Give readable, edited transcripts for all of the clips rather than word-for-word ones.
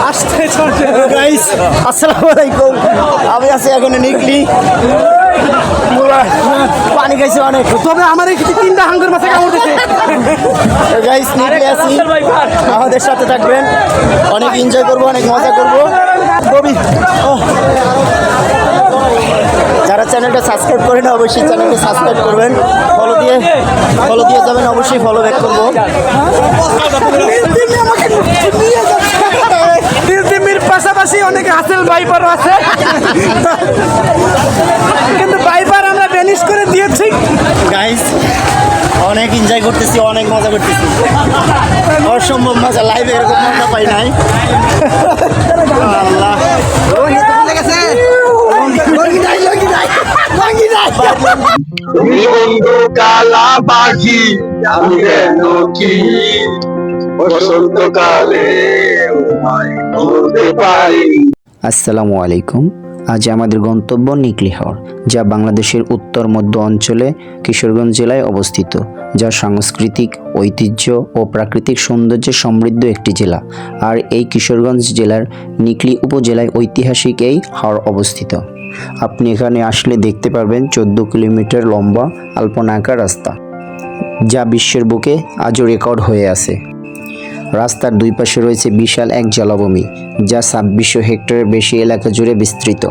Guys আসসালামু আলাইকুম। আমি আছি এখন নিকলি পানি খাইছি অনেক, তবে আমার এই তিনটা হাঙ্গর মাছে কামড় দিচ্ছে। গাইস নিকলি আছি, আমাদের সাথে থাকবেন, অনেক এনজয় করবো, অনেক মজা করবো। যারা চ্যানেলটা সাবস্ক্রাইব করেন অবশ্যই চ্যানেলটা সাবস্ক্রাইব করবেন, ফলো দিয়ে যাবেন, অবশ্যই ফলো ব্যাক করবো। পাশাপাশি অনেক আসেল বাইপারও আছে, কিন্তু বাইপার আমরা ব্যানিশ করে দিয়েছি। গাইস অনেক এনজয় করতেছি, অনেক মজা করতেছি, অসম্ভব মজা, লাইভে এরকম মজা পাই নাই। আল্লাহ তুমি বন্ধু কালা পাখি, আমি যেন কি বসন্তকালে বলতে পারি। আসসালামু আলাইকুম। আজ আমাদের গন্তব্য নিকলি হাওর, যা বাংলাদেশের উত্তর মধ্য অঞ্চলে কিশোরগঞ্জ জেলায় অবস্থিত, যা সাংস্কৃতিক ঐতিহ্য ও প্রাকৃতিক সৌন্দর্যে সমৃদ্ধ একটি জেলা। আর এই কিশোরগঞ্জ জেলার নিকলি উপজেলায় ঐতিহাসিক এই হাওর অবস্থিত। আপনি এখানে আসলে দেখতে পারবেন 14 কিলোমিটার লম্বা আলপনাকার রাস্তা, যা বিশ্বের বুকে আজও রেকর্ড হয়ে আছে। রাস্তার দুই পাশে রয়েছে বিশাল এক জলাভূমি, যা 2600 হেক্টরের বেশি এলাকা জুড়ে বিস্তৃত।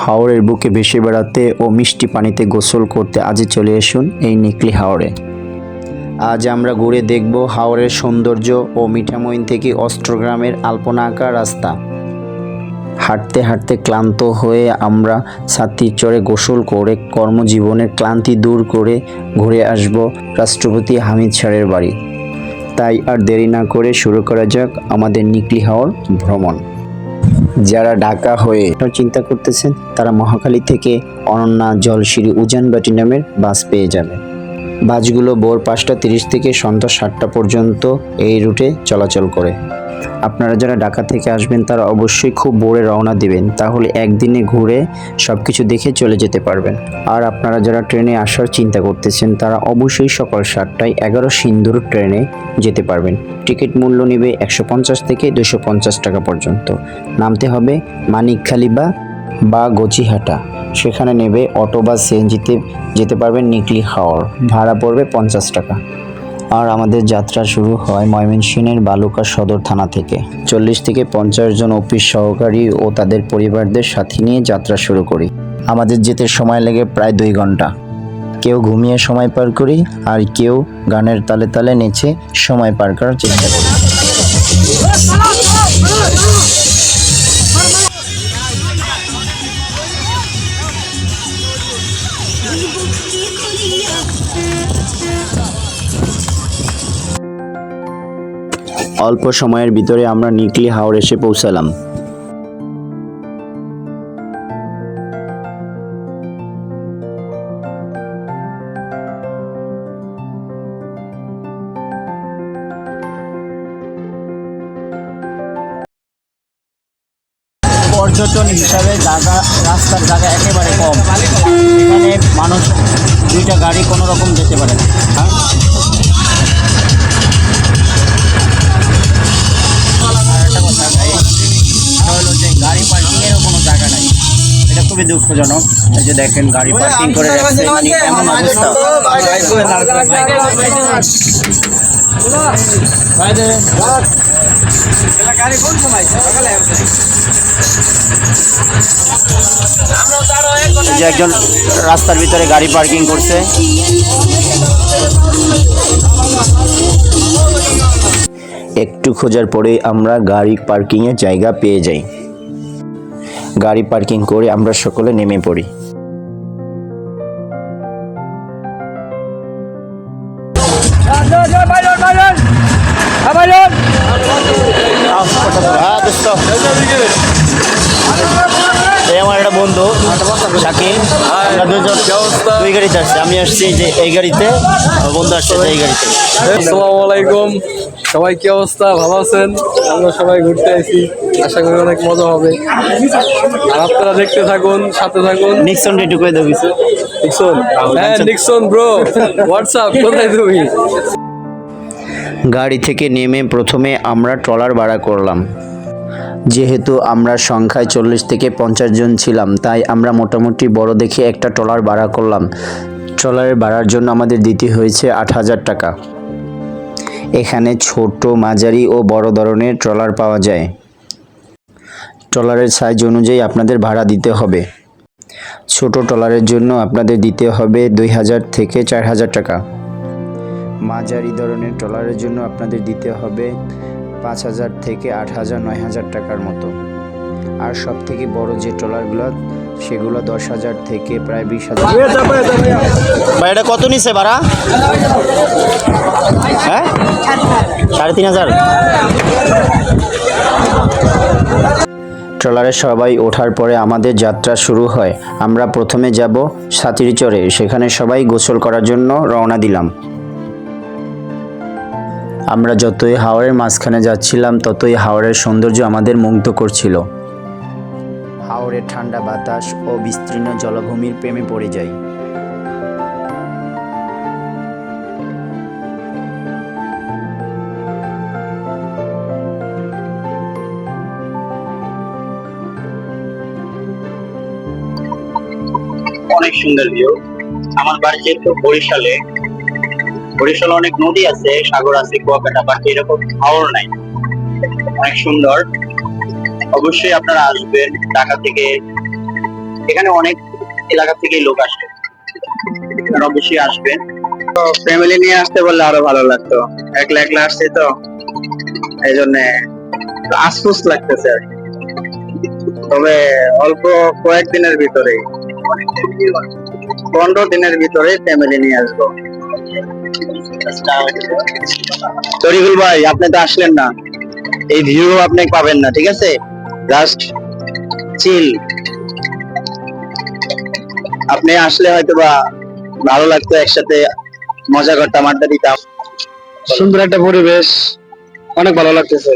হাওরের বুকে ভেসে বেড়াতে ও মিষ্টি পানিতে গোসল করতে আজই চলে আসুন এই নিকলি হাওরে। আজ আমরা ঘুরে দেখব হাওরের সৌন্দর্য ও মিঠামইন থেকে অস্ট্রগ্রামের আলপনাকার রাস্তা। হাঁটতে হাঁটতে ক্লান্ত হয়ে আমরা ছাতির চড়ে গোসল করে কর্মজীবনের ক্লান্তি দূর করে ঘুরে আসব রাষ্ট্রপতি হামিদ স্যারের বাড়ি। তাই আর দেরি না করে শুরু করা যাক আমাদের নিকলি হাওর ভ্রমণ। যারা ঢাকা হয়ে চিন্তা করতেছেন, তারা মহাখালী থেকে অনন্যা, জলসিঁড়ি, উজানবাটি নামের বাস পেয়ে যাবে। বাসগুলো ভোর 5:30 থেকে সন্ধ্যা 7টা পর্যন্ত এই রুটে চলাচল করে। আপনারা যারা ঢাকা থেকে আসবেন তারা অবশ্যই খুব ভোরে রওনা দিবেন, তাহলে একদিনে ঘুরে সব কিছু দেখে চলে যেতে পারবেন। আর আপনারা যারা ট্রেনে আসার চিন্তা করতেছেন তারা অবশ্যই সকাল 7টায় 11 সিন্দুর ট্রেনে যেতে পারবেন। টিকিট মূল্য নেবে 150 থেকে 250 টাকা পর্যন্ত। নামতে হবে মানিকখালী বা গচিহাটা, সেখানে নেবে অটো বা সিএনজিতে যেতে পারবেন নিকলি হাওর, ভাড়া পড়বে 50 টাকা। আর আমাদের যাত্রা শুরু হয় ময়মনসিংহের বালুকা সদর থানা থেকে। 40 থেকে 50 জন অফিস সহকারী ও তাদের পরিবারদের সাথে নিয়ে যাত্রা শুরু করি। আমাদের যেতে সময় লাগে প্রায় 2 ঘন্টা। কেউ ঘুমিয়ে সময় পার করি, আর কেউ গানের তালে তালে নেচে সময় পার করার চেষ্টা করি। অল্প সময়ের ভিতরে আমরা নিকলি হাওর এসে পৌঁছালাম। পর্যটন হিসাবে রাস্তার জায়গা একেবারে কম, এখানে মানুষ 2টা গাড়ি কোনো রকম যেতে পারে না। গাড়ি পার্কিংয়েরও কোনো জায়গা নাই, এটা খুবই দুঃখজনক। এই যে দেখেন গাড়ি পার্কিং করে রাখছে, মানে এমন অবস্থা। যে একজন রাস্তার ভিতরে গাড়ি পার্কিং করছে। একটু খোঁজার পরে আমরা গাড়ি পার্কিংয়ের জায়গা পেয়ে যাই। গাড়ি পার্কিং করে আমরা সকলে নেমে পড়ি। আমার একটা বন্ধু শাকিল, আমরা 2 গাড়ি আসছি। আমি আসছি যে এই গাড়িতে, বন্ধু আসছে এই গাড়িতে। আসসালামু আলাইকুম, সবাই কি অবস্থা? ভালো আছেন? আমরা সবাই ঘুরতে আসি, আশা করি অনেক মজা হবে। আর আপনারা দেখতে থাকুন, সাথে থাকুন। নিক্সন রেটু করে দেবো। নিক্সন, হ্যাঁ নিক্সন ব্রো, হোয়াটসঅ্যাপ, কোথায় তুমি? গাড়ি থেকে নেমে প্রথমে আমরা ট্রলার ভাড়া করলাম। যেহেতু আমরা সংখ্যায় 40 থেকে 50 জন ছিলাম, তাই আমরা মোটামুটি বড় দেখে একটা ট্রলার ভাড়া করলাম। ট্রলারের ভাড়ার জন্য আমাদের দিতে হয়েছে 8,000 টাকা। এখানে ছোট, মাঝারি ও বড় ধরনের ট্রলার পাওয়া যায়। ট্রলারের সাইজ অনুযায়ী আপনাদের ভাড়া দিতে হবে। ছোট ট্রলারের জন্য আপনাদের দিতে হবে 2,000 থেকে 4,000 টাকা। মাঝারি ধরনের ট্রলারের জন্য আপনাদের দিতে হবে 5,000 থেকে 8,000, 9,000 টাকার মতো। আর সব থেকে বড় যে ট্রলারগুলো, সেগুলো 10,000 থেকে প্রায় 20,000। ভাই এটা কত নিছে ভাড়া? হ্যাঁ, 3,500। ট্রলারে সবাই ওঠার পরে আমাদের যাত্রা শুরু হয়। আমরা প্রথমে যাব সাতিরচরে, সেখানে সবাই গোসল করার জন্য রওনা দিলাম। আমরা যতই হাওরের মাঝখানে যাচ্ছিলাম, ততই হাওরের সৌন্দর্য আমাদের মুগ্ধ করছিল। হাওরের ঠান্ডা বাতাস ও বিস্তীর্ণ জলাভূমির প্রেমে পড়ে যাই। অনেক সুন্দর ভিউ। আমার বাড়ি যেহেতু বরিশালে, বরিশালে অনেক নদী আছে, সাগর আছে, কুয়াকাটা, বাট এরকম হাওর নাই। অনেক সুন্দর। অবশ্যই আপনারা আসবেন ঢাকা থেকে, এখানে অনেক এলাকা থেকে লোক আসে, আপনারা অবশ্যই আসবেন। তো ফ্যামিলি নিয়ে আসতে বললে আরো ভালো লাগতো, একলা একলা আসছে তো এই জন্য আফসোস লাগতেছে আর কি। তবে অল্প কয়েকদিনের ভিতরেই, 15 দিনের ভিতরে ফ্যামিলি নিয়ে আসবো। তরিকুল ভাই, আপনি তো আসলেন না, এই ভিউ আপনি পাবেন না, ঠিক আছে? Just chill. আপনি আসলে হয়তো বা ভালো লাগতো, একসাথে মজা করতাম, আড্ডা দিতাম। সুন্দর একটা পরিবেশ, অনেক ভালো লাগতেছে,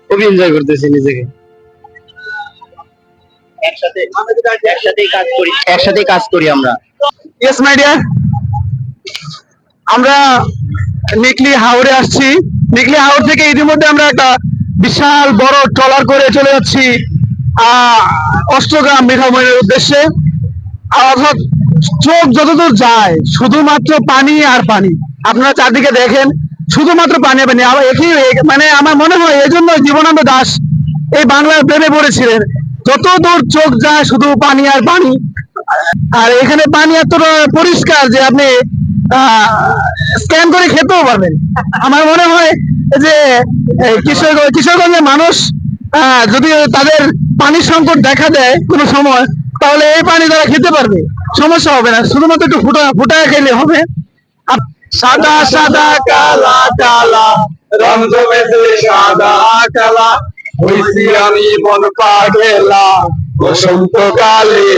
খুবই এনজয় করতেছি নিজেকে। একসাথেই কাজ করি আমরা। ইয়েস মাই ডিয়ার, আমরা নিকলি হাওড়ে আসছি। নিকলি হাওড় থেকে ইতিমধ্যে আমরা একটা বিশাল বড় ট্রলার করে চলে যাচ্ছি অষ্টগ্রাম মিঠামইয়ের উদ্দেশ্যে। অর্থাৎ চোখ যতদূর যায় শুধুমাত্র পানি আর পানি। আপনারা চারদিকে দেখেন, শুধুমাত্র পানি আর পানি। মানে আমার মনে হয় এই জন্য জীবনানন্দ দাশ এই বাংলার প্রেমে পড়েছিলেন। যতদূর চোখ যায় শুধু পানি আর পানি। আর এখানে পানি এতটা পরিষ্কার যে আপনি স্ক্যান করে খেতেও পারবেন। আমার মনে হয় যে কিশোরগঞ্জের মানুষ যদি তাদের পানির সংকট দেখা দেয় কোনো সময়, তাহলে এই পানি তারা খেতে পারবে, সমস্যা হবে না। শুধুমাত্র একটু ফুটায় খেলে হবে। সাদা সাদা কালা কালা রং জমেছে সাদা কালা, হইছি আমি বন পাগেলা বসন্তকালে।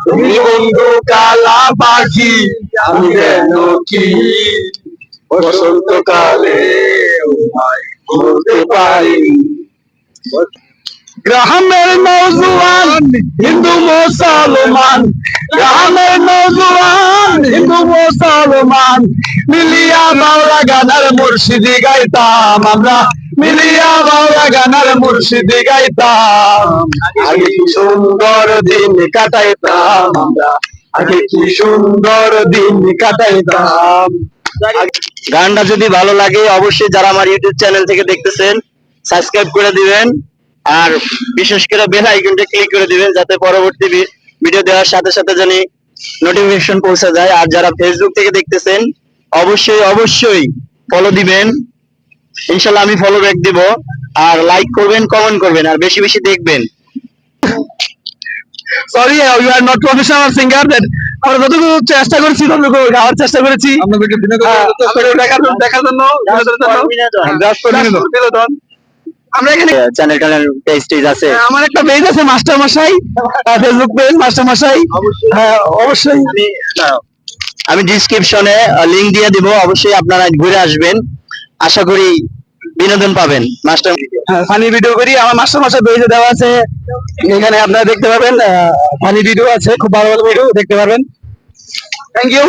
তুমি বন্ধু কালা পাখি, আমি যেন কি বসন্তকালে বলতে পারি। গ্রামের নৌজওয়ান হিন্দু মুসলমান, গ্রামের নৌজওয়ান হিন্দু মুসলমান, মিলিয়া বাউলা গানার মুর্শিদি গাইতাম আমরা, মিলিয়া বাউলা গানার মুর্শিদি গাইতাম। আগে কি সুন্দর দিন কাটাইতাম আমরা, আগে কি সুন্দর দিন কাটাইতাম। গানটা যদি ভালো লাগে, অবশ্যই যারা আমার ইউটিউব চ্যানেল থেকে দেখতেছেন সাবস্ক্রাইব করে দিবেন, আর বিশেষ করে বেল আইকনটা ক্লিক করে দিবেন, যাতে পরবর্তী ভিডিও দেওয়ার সাথে সাথে জানি নোটিফিকেশন পৌঁছে যায়। আর যারা ফেসবুক থেকে দেখতেছেন অবশ্যই অবশ্যই ফলো দিবেন, ইনশাল্লাহ আমি ফলো ব্যাক দিব। আর লাইক করবেন, কমেন্ট করবেন, আর বেশি বেশি দেখবেন। Sorry, you are not professional singer. That আমরা যতটুকু চেষ্টা করেছি ততটুকু গাওয়ার চেষ্টা করেছি দেখার জন্য, বিনোদন। আমরা এখানে চ্যানেল পেজ আছে, আমার একটা পেজ আছে মাস্টার মশাই, ফেসবুক পেজ মাস্টার মশাই। হ্যাঁ অবশ্যই, আমি ডিসক্রিপশনে লিংক দিয়ে দিব, অবশ্যই আপনারা ঘুরে আসবেন, আশা করি বিনোদন পাবেন। মাস্টার ফানি ভিডিও করি, আমার মাস্টার মশাই পেজে দেওয়া আছে, এখানে আপনারা দেখতে পাবেন। ফানি ভিডিও আছে, খুব ভালো ভালো ভিডিও দেখতে পারবেন। Thank you.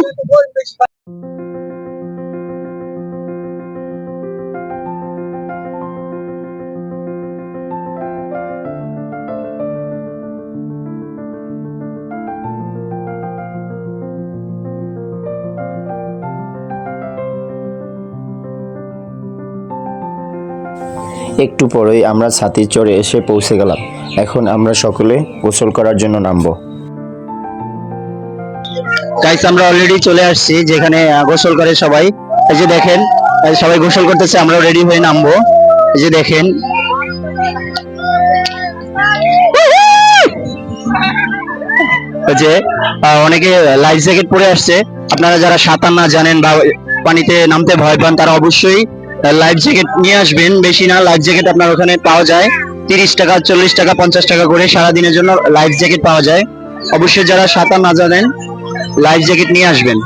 একটু পরেই আমরা ছাতি চড়ে এসে পৌঁছে গেলাম। এখন আমরা সকলে গোসল করার জন্য নামবো। গাইস আমরা অলরেডি চলে আসছি যেখানে গোসল করে সবাই। এই যে দেখেন সবাই গোসল করতেছে, আমরাও রেডি হয়ে নামবো। এই যে দেখেন ওই যে অনেকে লাইফ জ্যাকেট পরে আসছে। আপনারা যারা সাঁতার না জানেন বা পানিতে নামতে ভয় পান তারা অবশ্যই লাইফ জ্যাকেট নিয়ে আসবেন। বেশি না, লাইফ জ্যাকেট আপনার ওখানে পাওয়া যায় 30 টাকা, 40 টাকা, 50 টাকা করে সারাদিনের জন্য লাইফ জ্যাকেট পাওয়া যায়। অবশ্যই যারা সাঁতার না জানেন লাইফ জ্যাকেট নিয়ে আসবেন।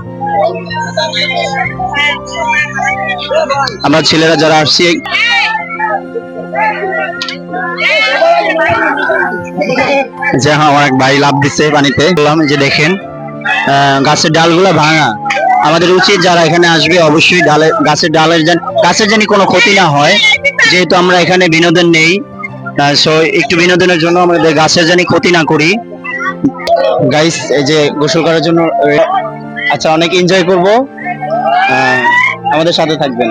আমরা ছেলেরা যারা আসছি যে হ্যাঁ অনেক ভাই লাভ দিচ্ছে পানিতে। বললাম যে দেখেন গাছের ডালগুলো ভাঙা। আমাদের উচিত যারা এখানে আসবে অবশ্যই গাছের জানি কোনো ক্ষতি না হয়, যেহেতু আমরা এখানে বিনোদন নেই। সো একটু বিনোদনের জন্য আমাদের গাছের জানি ক্ষতি না করি। গাইস এই যে গোসল করার জন্য আচ্ছা অনেক এনজয় করব, আমাদের সাথে থাকবেন।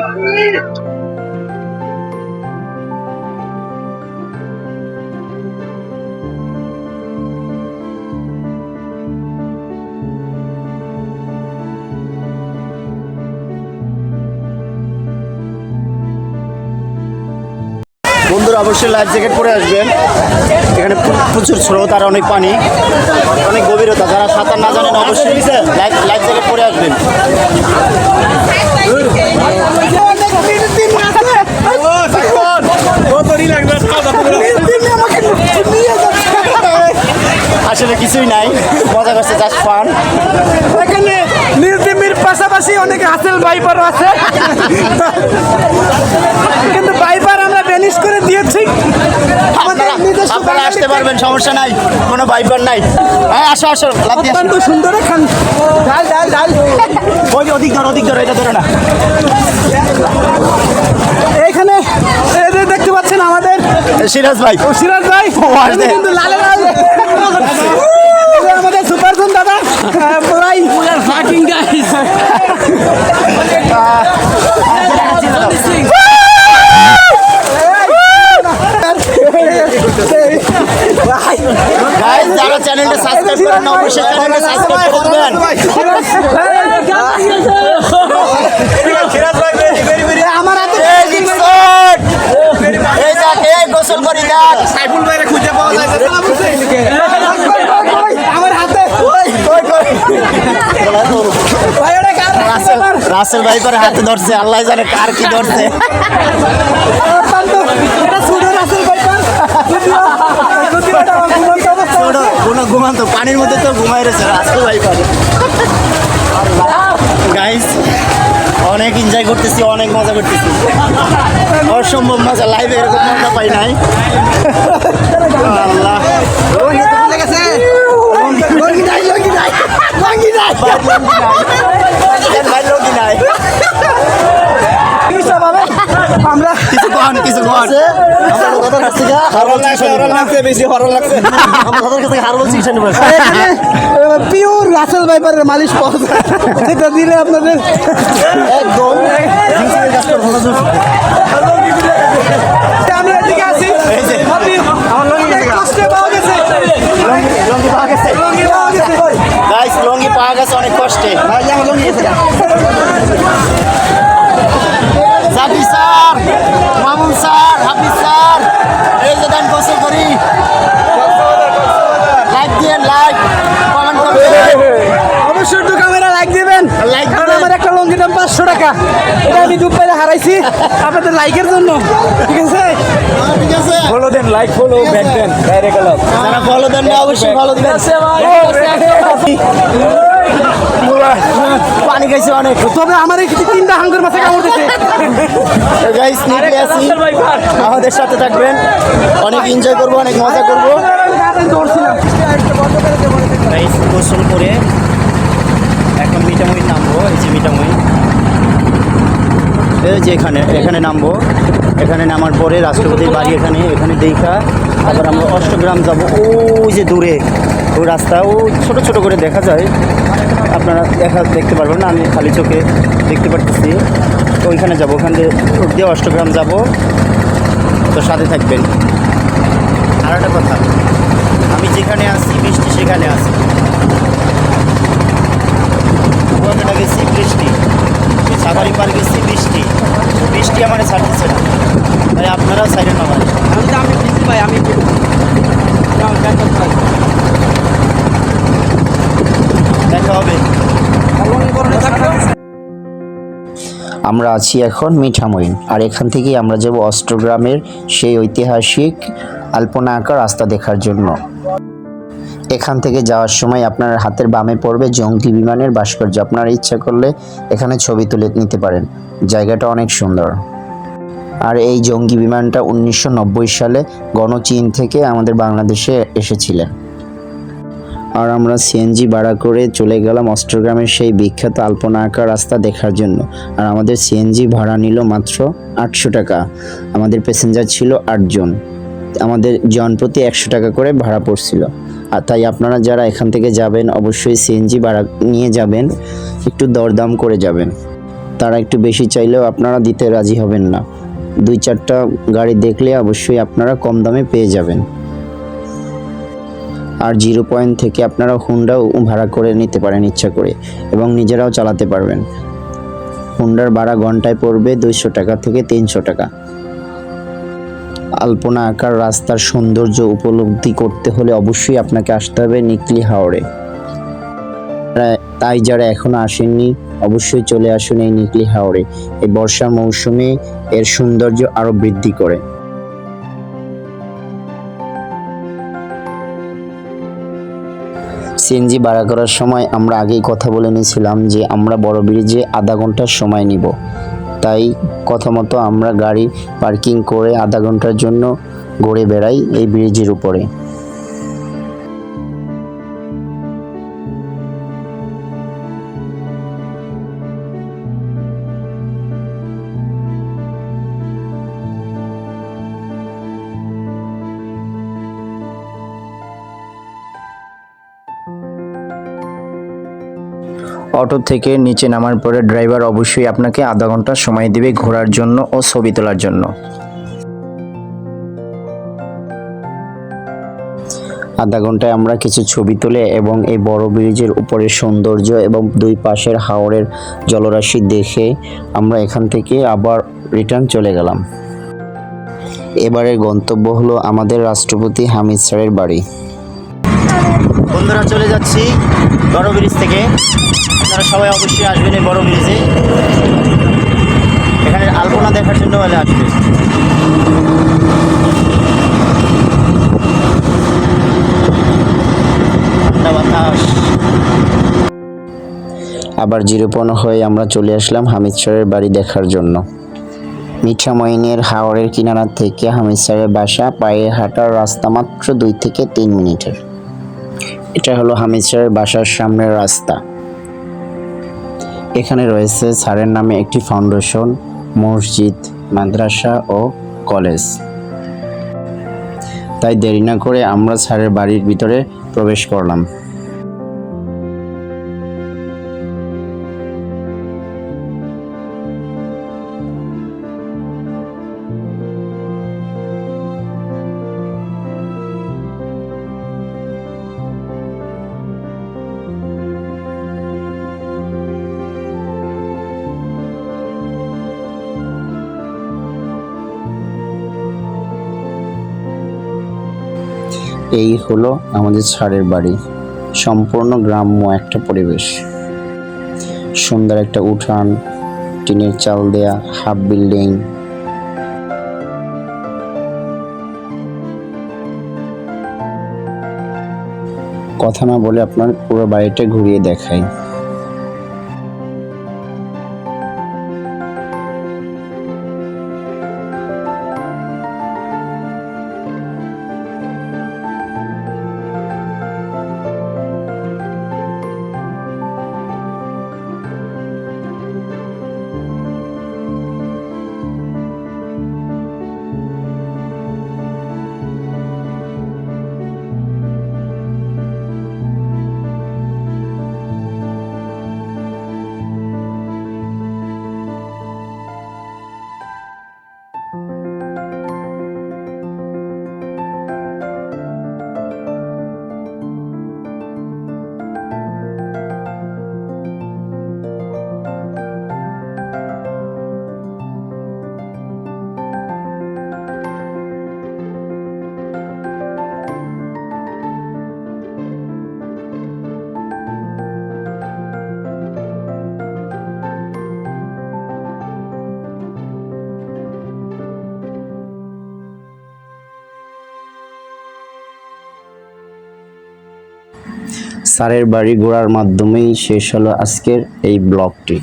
বন্ধুরা অবশ্যই লাইফ জ্যাকেট পরে আসবেন। এখানে প্রচুর স্রোত আর অনেক পানি, অনেক গভীরতা। যারা সাঁতার না জানেন অবশ্যই লাইফ জ্যাকেট পরে আসবেন। আসলে কিছুই নাই, মজা করছে, জাস্ট ফান। এখানে নীলতিমির পাশাপাশি অনেক হাসেল ভাইপারও আছে, কিন্তু ভাইপার আমরা ব্যানিশ করে দিয়েছি। আপনারা আসতে পারবেন, সমস্যা নাই, কোনো ভাইপার নাই। হ্যাঁ আসো আসো, লাফ দিয়ে আসো। অত্যন্ত সুন্দর খান ডাল ডাল ডাল ওই অধিক ধর, এটা ধরে না। এখানে এই যে দেখতে পাচ্ছেন আমাদের সিরাজ ভাই, সিরাজ ভাই আসবে। কিন্তু লালে লাল আমাদের সুপারজন দাদা পুরাই ফাকিং গাইস। গাইস যারা চ্যানেলটা সাবস্ক্রাইব করেন না অবশ্যই চ্যানেলটা সাবস্ক্রাইব করবেন। আমার হাতে এই দেখ, এই গোসল করি দেখ। আমার হাতে রাসেল ভাইপার হাতে ধরছে, আল্লাহ জানে কার কি ধরছে। ঘুমান্ত পানির মধ্যে তো ঘুমাই রয়েছে রাসেল ভাইপার। গাইস অনেক এনজয় করতেছি, অনেক মজা করতেছি, অসম্ভব মজা। লাইভে এরকম মজা পাই নাই। আল্লাহ আমরা কিছু কন পিওর রাসেল ভাইপারের মালিশ পাওয়া যায়, সেটা দিলে আপনাদের একদম। আমি এদিকে আছি। এই যে কষ্টে পাওয়া গেছে লঙ্গি পাওয়া গেছে, লঙ্গি পাওয়া গেছে। গাইস লঙ্গি পাওয়া গেছে অনেক কষ্টে। জাবি স্যার, মামুন স্যার, হাফিজ স্যার, এই যে দেন গোসল করি। লাইক দিয়েন, লাইক কমেন্ট করবেন, অবশ্যই একটু ক্যামেরা লাইক দিবেন। লাইক কারণ দিবেন। আমার একটা লঙ্গির দাম 500 টাকা, এটা আমি দুপাইলে হারাইছি আপনাদের লাইকের জন্য, ঠিক আছে? ঠিক আছে, ফলো দেন, like follow back then, direct গেল। যারা ফলো দেন না অবশ্যই ফলো দিবেন। পানি খাইছে অনেক। তবে আমার এই 3টা হাঙ্গর মাছে কামড় দিছে। গাইস নিকলে আসি, আমাদের সাথে থাকবেন, অনেক এনজয় করবো, অনেক মজা করবো। গাইস গোসল করে এখন মিঠামই নামবো। এই যে মিঠামই, এই যে এখানে নামবো। এখানে নামার পরে রাষ্ট্রপতির বাড়ি এখানে দেখা তারপর আমরা অষ্টগ্রাম যাব। ওই যে দূরে ওই রাস্তা, ও ছোট ছোট করে দেখা যায়, আপনারা দেখতে পারবেন না, আমি খালি চোখে দেখতে পারতেছি। তো ওইখানে যাবো, ওখান দিয়ে অষ্টগ্রাম যাব। তো সাথে থাকবেন। আর একটা কথা, আমি যেখানে আছি বৃষ্টি সেখানে আছি, কুয়াকাটা গেছি বৃষ্টি, সাফারি পার্ক গেছি বৃষ্টি, বৃষ্টি আমার ছাড়তেছে না। ভাই আপনারাও সাইডের না ভাই, আমি বিজি ভাই, আমি দেখা হবে। আমরা আছি এখন মিঠামইন, আর এখান থেকেই আমরা যাব অষ্টগ্রামের সেই ঐতিহাসিক আলপনা আঁকা রাস্তা দেখার জন্য। এখান থেকে যাওয়ার সময় আপনার হাতের বামে পড়বে জঙ্গি বিমানের ভাস্কর্য। আপনারা ইচ্ছা করলে এখানে ছবি তুলে নিতে পারেন, জায়গাটা অনেক সুন্দর। আর এই জঙ্গি বিমানটা 1990 সালে গণচীন থেকে আমাদের বাংলাদেশে এসেছিলেন। আর আমরা সিএনজি ভাড়া করে চলে গেলাম অষ্টগ্রামের সেই বিখ্যাত আলপনা আঁকা রাস্তা দেখার জন্য। আর আমাদের সিএনজি ভাড়া নিল মাত্র 800 টাকা। আমাদের প্যাসেঞ্জার ছিল 8 জন, আমাদের জন প্রতি 100 টাকা করে ভাড়া পড়ছিল। আর তাই আপনারা যারা এখান থেকে যাবেন অবশ্যই সিএনজি ভাড়া নিয়ে যাবেন, একটু দরদাম করে যাবেন। তারা একটু বেশি চাইলেও আপনারা দিতে রাজি হবেন না। 2-4টা গাড়ি দেখলে অবশ্যই আপনারা কম দামে পেয়ে যাবেন। আর 0 পয়েন্ট থেকে আপনারা হুন্ডাও ভাড়া করে নিতে পারেন ইচ্ছা করে, এবং নিজেরাও চালাতে পারবেন। হুন্ডার ভাড়া ঘন্টায় পড়বে 200 টাকা থেকে 300 টাকা। আলপনা আঁকার রাস্তার সৌন্দর্য উপলব্ধি করতে হলে অবশ্যই আপনাকে আসতে হবে নিকলি হাওরে। তাই যারা এখনো আসেননি অবশ্যই চলে আসুন এই নিকলি হাওরে। এই বর্ষার মৌসুমে এর সৌন্দর্য আরো বৃদ্ধি করে। সিএনজি ভাড়া করার সময় আমরা আগেই কথা বলে নিয়েছিলাম যে আমরা বড় ব্রিজে আধা ঘন্টার সময় নিব। তাই কথা মতো আমরা গাড়ি পার্কিং করে আধা ঘন্টার জন্য ঘুরে বেড়াই এই ব্রিজের উপরে। অটো থেকে নিচে নামার পরে ড্রাইভার অবশ্যই আপনাকে আধা ঘন্টা সময় দিবে ঘোরার জন্য ও ছবি তোলার জন্য। আধা ঘন্টায় আমরা কিছু ছবি তুলে এবং এই বড় ব্রিজের উপরের সৌন্দর্য এবং দুই পাশের হাওরের জলরাশি দেখে আমরা এখান থেকে আবার রিটার্ন চলে গেলাম। এবারের গন্তব্য হলো আমাদের রাষ্ট্রপতি হামিদ স্যারের বাড়ি। বন্ধুরা চলে যাচ্ছি বড় ব্রিজ থেকে, আপনারা সবাই অবশ্যই আসবেন এই বড় ব্রিজে, এখানে আলপনা দেখার জন্য বলে আসবে। ঠান্ডা বাতাস। আবার 0 পয়েন্ট হয়ে আমরা চলে আসলাম হামিদ স্যারের বাড়ি দেখার জন্য। মিঠামইনের হাওরের কিনারা থেকে হামিদ স্যারের বাসা পায়ে হাঁটার রাস্তা মাত্র 2 থেকে 3 মিনিটের। এটা হলো হামিদ স্যারের বাসার সামনের রাস্তা। এখানে রয়েছে স্যারের নামে একটি ফাউন্ডেশন, মসজিদ, মাদ্রাসা ও কলেজ। তাই দেরি না করে আমরা স্যারের বাড়ির ভিতরে প্রবেশ করলাম। এই হলো আমাদের স্যারের বাড়ি। সম্পূর্ণ গ্রাম্য একটা পরিবেশ, সুন্দর একটা উঠান, টিনের চাল দেয়া হাফ বিল্ডিং। কথা না বলে আপনার পুরো বাড়িটা ঘুরিয়ে দেখাই। স্যারের বাড়ি ঘোরার মাধ্যমেই শেষ হলো আজকের এই ব্লগটি।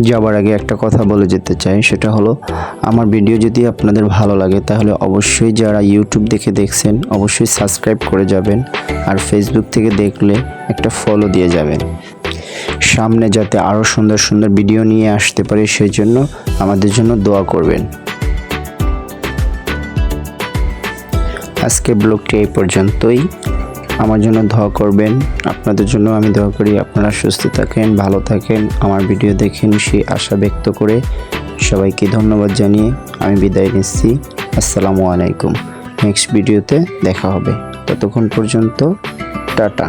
যাবার আগে একটা কথা বলে যেতে চাই, সেটা হলো আমার ভিডিও যদি আপনাদের ভালো লাগে তাহলে অবশ্যই যারা ইউটিউব দেখে দেখছেন অবশ্যই সাবস্ক্রাইব করে যাবেন, আর ফেসবুক থেকে দেখলে একটা ফলো দিয়ে যাবেন। সামনে যাতে আরও সুন্দর সুন্দর ভিডিও নিয়ে আসতে পারি সেই জন্য আমাদের জন্য দোয়া করবেন। আজকের ব্লগটি এই পর্যন্তই। আমার জন্য দোয়া করবেন, আপনাদের জন্য আমি দোয়া করি। আপনারা সুস্থ থাকেন, ভালো থাকেন, আমার ভিডিও দেখেন সেই আশা ব্যক্ত করে সবাইকে ধন্যবাদ জানিয়ে আমি বিদায় নিচ্ছি। আসসালামু আলাইকুম। নেক্সট ভিডিওতে দেখা হবে, ততক্ষণ পর্যন্ত টাটা।